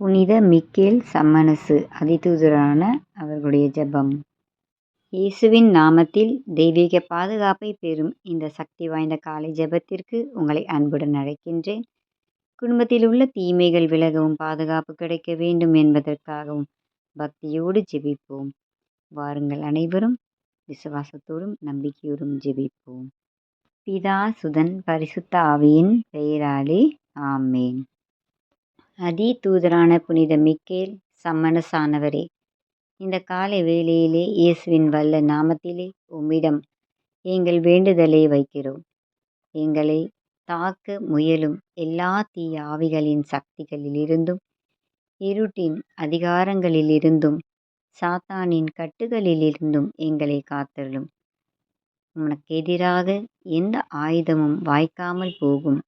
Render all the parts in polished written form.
புனித மிக்கேல் சம்மனசு அதிதூதரான அவர்களுடைய ஜெபம். இயேசுவின் நாமத்தில் தெய்வீக பாதுகாப்பை பெறும் இந்த சக்தி வாய்ந்த காலை ஜெபத்திற்கு உங்களை அன்புடன் அழைக்கின்றேன். குடும்பத்தில் உள்ள தீமைகள் விலகவும் பாதுகாப்பு கிடைக்க வேண்டும் என்பதற்காகவும் பக்தியோடு ஜெபிப்போம். வாருங்கள், அனைவரும் விசுவாசத்தோடும் நம்பிக்கையோடும் ஜெபிப்போம். பிதா, சுதன், பரிசுத்த ஆவியின் பெயராலே ஆமேன். அதிதூதரான புனித மிக்கேல் சம்மனசானவரே, இந்த காலை வேளையிலே இயேசுவின் வல்ல நாமத்திலே உம்மிடம் எங்கள் வேண்டுதலை வைக்கிறோம். எங்களை தாக்க முயலும் எல்லா தீய ஆவிகளின் சக்திகளிலிருந்தும், இருட்டின் அதிகாரங்களிலிருந்தும், சாத்தானின் கட்டுகளிலிருந்தும் எங்களை காத்தருளும். உனக்கு எதிராக எந்த ஆயுதமும் வாய்க்காமல் போகும்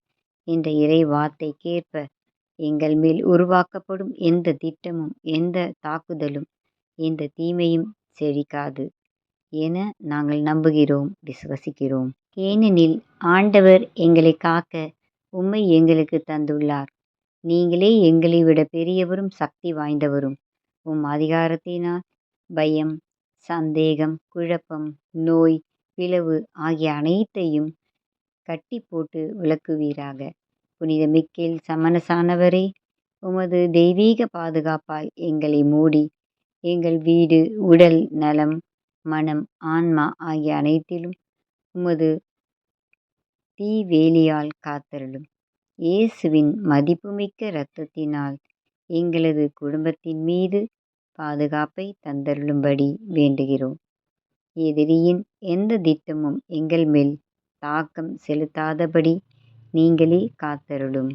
என்ற இறை வார்த்தைக்கேற்ப எங்கள் மேல் உருவாக்கப்படும் எந்த திட்டமும், எந்த தாக்குதலும், எந்த தீமையும் செழிக்காது என நாங்கள் நம்புகிறோம், விசுவசிக்கிறோம். ஏனெனில் ஆண்டவர் எங்களை காக்க உம்மை எங்களுக்கு தந்துள்ளார். நீங்களே எங்களை விட பெரியவரும் சக்தி வாய்ந்தவரும். அதிகாரத்தினால் பயம், சந்தேகம், குழப்பம், நோய், பிளவு ஆகிய அனைத்தையும் கட்டி போட்டு விளக்குவீராக. புனித மிக்கேல் சம்மனசானவரே, உமது தெய்வீக பாதுகாப்பால் எங்களை மூடி எங்கள் வீடு, உடல் நலம், மனம், ஆன்மா ஆகிய அனைத்திலும் உமது தீவேலியால் காத்தருளும். இயேசுவின் மதிப்புமிக்க இரத்தத்தினால் எங்களது குடும்பத்தின் மீது பாதுகாப்பை தந்தருளும்படி வேண்டுகிறோம். எதிரியின் எந்த திட்டமும் எங்கள் மேல் தாக்கம் செலுத்தாதபடி நீங்களே காத்தருளும்.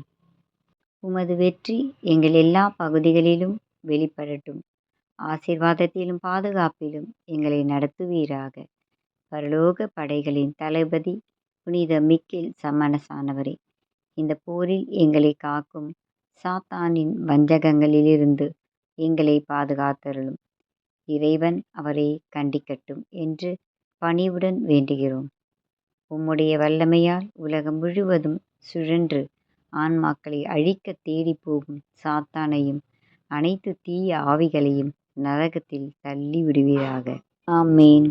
உமது வெற்றி எங்கள் எல்லா பகுதிகளிலும் வெளிப்படட்டும். ஆசீர்வாதத்திலும் பாதுகாப்பிலும் எங்களை நடத்துவீராக. பரலோக படைகளின் தளபதி புனித மிக்கேல் சம்மனசானவரே, இந்த போரில் எங்களை காக்கும் சாத்தானின் வஞ்சகங்களிலிருந்து எங்களை பாதுகாத்தருளும். இறைவன் அவரை கண்டிக்கட்டும் என்று பணிவுடன் வேண்டுகிறோம். உம்முடைய வல்லமையால் உலகம் முழுவதும் சுழன்று ஆன்மாக்களை அழிக்க தேடி போகும் சாத்தானையும் அனைத்து தீய ஆவிகளையும் நரகத்தில் தள்ளி விடுவீராக. ஆமேன்.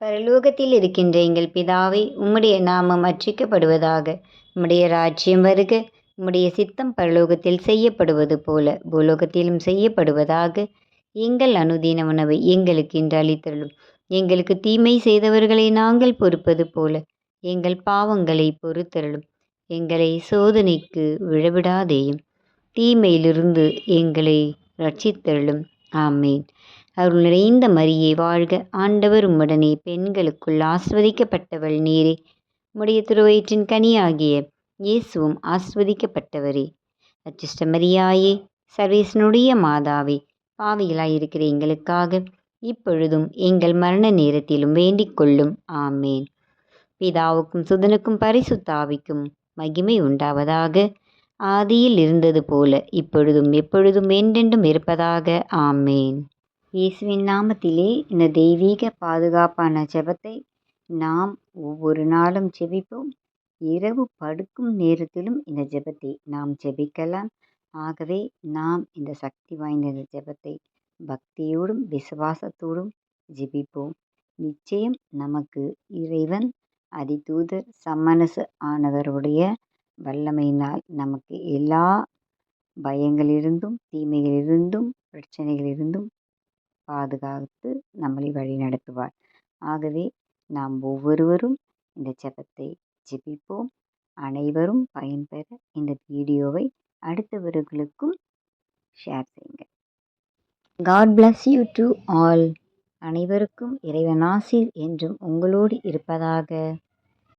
பரலோகத்தில் இருக்கின்ற எங்கள் பிதாவே, உம்முடைய நாமம் அர்ச்சிக்கப்படுவதாக. உம்முடைய ராஜ்யம் வருக. உம்முடைய சித்தம் பரலோகத்தில் செய்யப்படுவது போல பூலோகத்திலும் செய்யப்படுவதாக. எங்கள் அனுதின உணவை எங்களுக்கு இன்று அளித்தருளும். எங்களுக்கு தீமை செய்தவர்களை நாங்கள் பொறுப்பது போல எங்கள் பாவங்களை பொறுத்தருளும். எங்களை சோதனைக்கு விழவிடாதேயும், தீமையிலிருந்து எங்களை ரட்சித்தருளும். ஆமேன். அருள் நிறைந்த மரியே வாழ்க, ஆண்டவர் உம்முடனே, பெண்களுக்குள் ஆஸ்வதிக்கப்பட்டவள் நீரே. உம்முடைய திருவயிற்றின் கனியாகிய இயேசுவும் ஆஸ்வதிக்கப்பட்டவரே. அச்சிஷ்ட மரியாயே, சர்வேசனுடைய மாதாவே, பாவிகளாயிருக்கிற எங்களுக்காக இப்பொழுதும் எங்கள் மரண நேரத்திலும் வேண்டிக் கொள்ளும். ஆமேன். பிதாவுக்கும் சுதனுக்கும் பரிசுத்த ஆவிக்கும் மகிமை உண்டாவதாக. ஆதியில் இருந்தது போல இப்பொழுதும் எப்பொழுதும் என்றென்றும் இருப்பதாக. ஆமேன். இயேசுவின் நாமத்திலே இந்த தெய்வீக பாதுகாப்பான ஜெபத்தை நாம் ஒவ்வொரு நாளும் ஜெபிப்போம். இரவு படுக்கும் நேரத்திலும் இந்த ஜெபத்தை நாம் ஜெபிக்கலாம். ஆகவே நாம் இந்த சக்தி வாய்ந்த இந்த ஜெபத்தை பக்தியோடும் விசுவாசத்தோடும் ஜெபிப்போம். நிச்சயம் நமக்கு இறைவன் அதிதூதர் சம்மனசு ஆனவருடைய வல்லமையினால் நமக்கு எல்லா பயங்களிலிருந்தும், தீமைகளிலிருந்தும், பிரச்சனைகளிலிருந்தும் பாதுகாத்து நம்மளை வழி நடத்துவார். ஆகவே நாம் ஒவ்வொருவரும் இந்த ஜெபத்தை ஜெபிப்போம். அனைவரும் பயன்பெற இந்த வீடியோவை அடுத்தவர்களுக்கும் ஷேர் செய்யுங்க. God bless you to all. அனைவருக்கும் இறைவன் ஆசீர் என்றும் உங்களோடு இருப்பதாக.